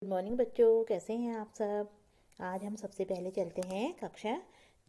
Good morning बच्चों, कैसे हैं आप सब। आज हम सबसे पहले चलते हैं कक्षा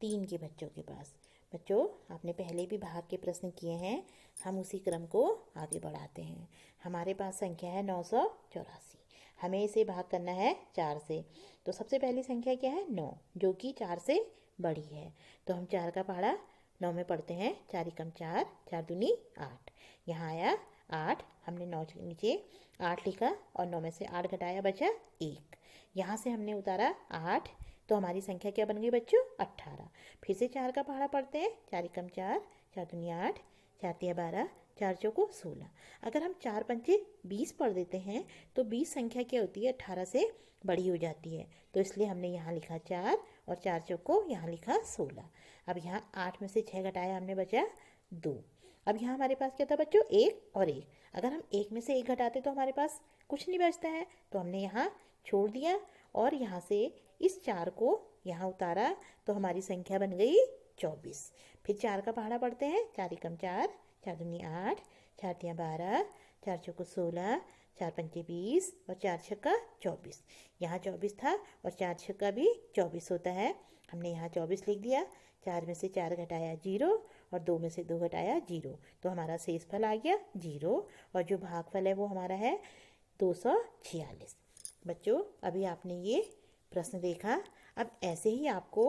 3 के बच्चों के पास। बच्चों, आपने पहले भी भाग के प्रश्न किए हैं, हम उसी क्रम को आगे बढ़ाते हैं। हमारे पास संख्या है 984। हमें इसे भाग करना है 4 से। तो सबसे पहली संख्या क्या है? 9, जो कि 4 से बड़ी है। तो हम 4 का पहाड़ा 9 में पढ़ते हैं। 4 एकम 4, 4 दूनी 8। यहाँ आया 8। हमने 9 के नीचे 8 लिखा और 9 में से 8 घटाया, बचा 1। यहाँ से हमने उतारा 8, तो हमारी संख्या क्या बन गई बच्चों? 18। फिर से 4 का पहाड़ा पढ़ते हैं। 4 एकम 4, 4 दूनी 8, 4 तिया 12, 4 चौको 16। अगर हम 4 पंचे 20 पढ़ देते हैं तो 20 संख्या क्या होती है? 18 से बड़ी हो जाती है। तो इसलिए हमने यहाँ लिखा 4 और 4 चौको यहाँ लिखा 16। अब यहाँ 8 में से 6 घटाया हमने, बचा 2। अब यहाँ हमारे पास क्या था बच्चों? 1 और 1। अगर हम 1 में से 1 घटाते तो हमारे पास कुछ नहीं बचता है, तो हमने यहाँ छोड़ दिया और यहाँ से इस 4 को यहाँ उतारा, तो हमारी संख्या बन गई 24। फिर 4 का पहाड़ा पढ़ते हैं। 4 एकम 4, 4 दूनी 8, 4 तिया 12, 4 चौको 16, 4 पंचे 20 और 4 छक्का 24। यहाँ 24 था और 4 छक्का भी 24 होता है। हमने यहाँ 24 लिख दिया। 4 में से 4 घटाया 0 और 2 में से 2 घटाया 0, तो हमारा शेषफल आ गया 0। और जो भागफल है वो हमारा है 246। बच्चों, अभी आपने ये प्रश्न देखा। अब ऐसे ही आपको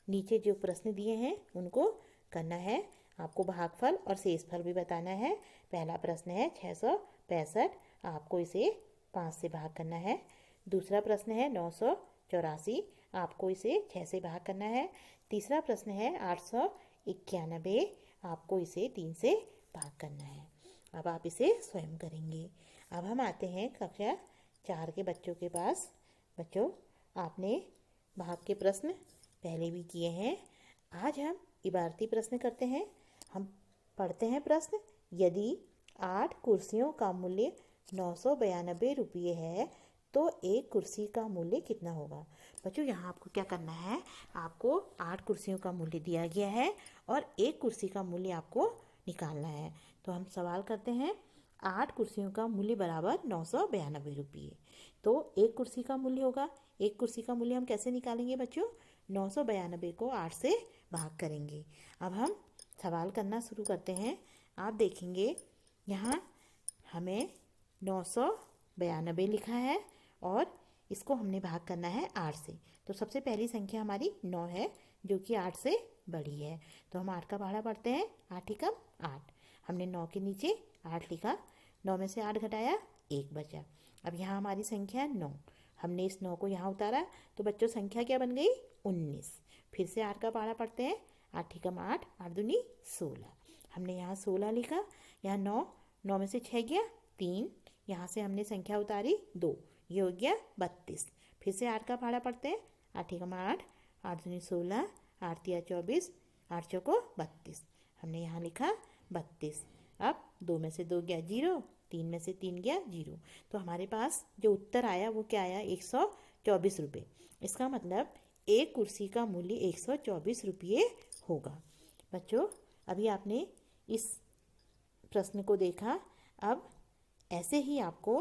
नीचे जो प्रश्न दिए हैं उनको करना है। आपको भागफल और शेषफल भी बताना है। पहला प्रश्न है 665, आपको इसे 5 से भाग करना है। दूसरा प्रश्न है 984, आपको इसे 6 से भाग करना है। तीसरा प्रश्न है 891, आपको इसे 3 से भाग करना है। अब आप इसे स्वयं करेंगे। अब हम आते हैं कक्षा 4 के बच्चों के पास। बच्चों, आपने भाग के प्रश्न पहले भी किए हैं। आज हम इबारती प्रश्न करते हैं। हम पढ़ते हैं प्रश्न। यदि 8 कुर्सियों का मूल्य 992 रुपये है तो एक कुर्सी का मूल्य कितना होगा? बच्चों, यहाँ आपको क्या करना है? आपको 8 कुर्सियों का मूल्य दिया गया है और एक कुर्सी का मूल्य आपको निकालना है। तो हम सवाल करते हैं। 8 कुर्सियों का मूल्य बराबर 992 रुपये। तो एक कुर्सी का मूल्य होगा। एक कुर्सी का मूल्य हम कैसे निकालेंगे बच्चों? 992 को 8 से भाग करेंगे। अब हम सवाल करना शुरू करते हैं। आप देखेंगे यहाँ हमें 992 लिखा है और इसको हमने भाग करना है 8 से। तो सबसे पहली संख्या हमारी 9 है, जो कि 8 से बड़ी है। तो हम 8 का पहाड़ा पढ़ते हैं। 8 एकम 8। हमने 9 के नीचे 8 लिखा। 9 में से 8 घटाया, 1 बचा। अब यहाँ हमारी संख्या है 9। हमने इस 9 को यहाँ उतारा, तो बच्चों संख्या क्या बन गई? 19। फिर से 8 का पहाड़ा पढ़ते हैं। 8 एकम 8, 8 दूनी 16। हमने यहाँ 16 लिखा। यहाँ 9, 9 में से 6 गया 3। यहाँ से हमने संख्या उतारी 2, ये हो गया 32। फिर से 8 का पहाड़ा पढ़ते हैं। 8 एकम 8, 8 दूनी 16, 8 तिया 24, 8 चौको 32। हमने यहाँ लिखा 32। अब 2 में से 2 गया 0, 3 में से 3 गया 0। तो हमारे पास जो उत्तर आया वो क्या आया? 124 रुपये। इसका मतलब एक कुर्सी का मूल्य 124 रुपये होगा। बच्चों, अभी आपने इस प्रश्न को देखा। अब ऐसे ही आपको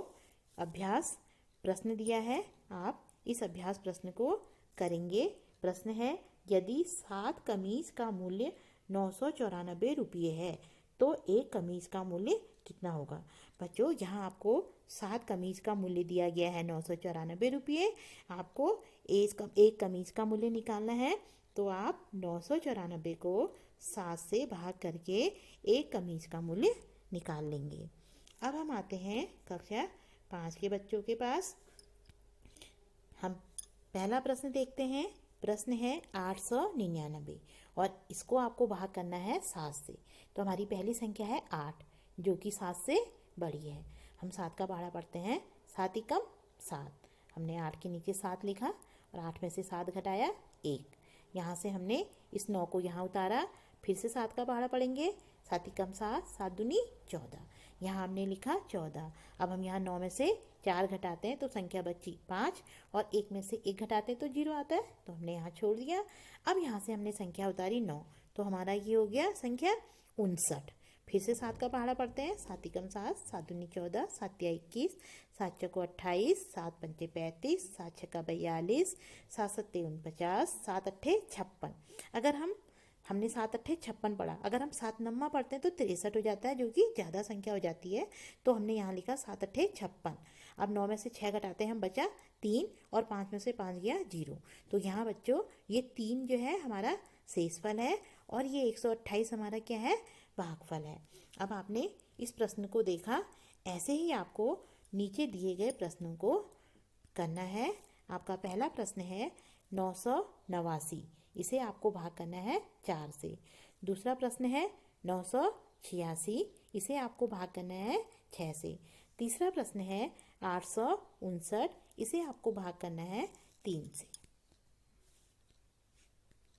अभ्यास प्रश्न दिया है, आप इस अभ्यास प्रश्न को करेंगे। प्रश्न है, यदि 7 कमीज का मूल्य 994 रुपये है तो एक कमीज का मूल्य कितना होगा? बच्चों, यहाँ आपको 7 कमीज का मूल्य दिया गया है 994 रुपये। आपको एक कमीज का मूल्य निकालना है। तो आप 994 को 7 से भाग करके एक कमीज का मूल्य निकाल लेंगे। अब हम आते हैं कक्षा 5 के बच्चों के पास। हम पहला प्रश्न देखते हैं। प्रश्न है 899 और इसको आपको भाग करना है 7 से। तो हमारी पहली संख्या है 8, जो कि 7 से बड़ी है। हम 7 का पहाड़ा पढ़ते हैं। 7 एकम 7। हमने 8 के नीचे 7 लिखा और 8 में से 7 घटाया 1। यहाँ से हमने इस 9 को यहाँ उतारा। फिर से 7 का पहाड़ा पढ़ेंगे। 7 एकम 7, 7 दूनी 14। यहाँ हमने लिखा 14। अब हम यहाँ 9 में से 4 घटाते हैं तो संख्या बची 5 और 1 में से 1 घटाते हैं तो 0 आता है, तो हमने यहाँ छोड़ दिया। अब यहाँ से हमने संख्या उतारी 9, तो हमारा ये हो गया संख्या 59। फिर से 7 का पहाड़ा पढ़ते हैं। 7 एकम 7, 7 दूनी 14, 7 तिया 21, 7 चौको 28, 7 पंचे 35, 7 छक्का 42, 7 सत्ते 49, 7 अट्ठे 56। अगर हमने 7 अट्ठे 56 पढ़ा, अगर हम 7 नम्मा पढ़ते हैं तो 63 हो जाता है, जो कि ज़्यादा संख्या हो जाती है। तो हमने यहाँ लिखा 7 अट्ठे 56। अब 9 में से 6 घटाते हैं हम, बचा 3, और 5 में से 5 गया 0। तो यहाँ बच्चों ये 3 जो है हमारा शेषफल है, और ये 128 हमारा क्या है, भागफल है। अब आपने इस प्रश्न को देखा, ऐसे ही आपको नीचे दिए गए प्रश्नों को करना है। आपका पहला प्रश्न है 989, इसे आपको भाग करना है 4 से। दूसरा प्रश्न है 986, इसे आपको भाग करना है 6 से। तीसरा प्रश्न है 859, इसे आपको भाग करना है 3 से।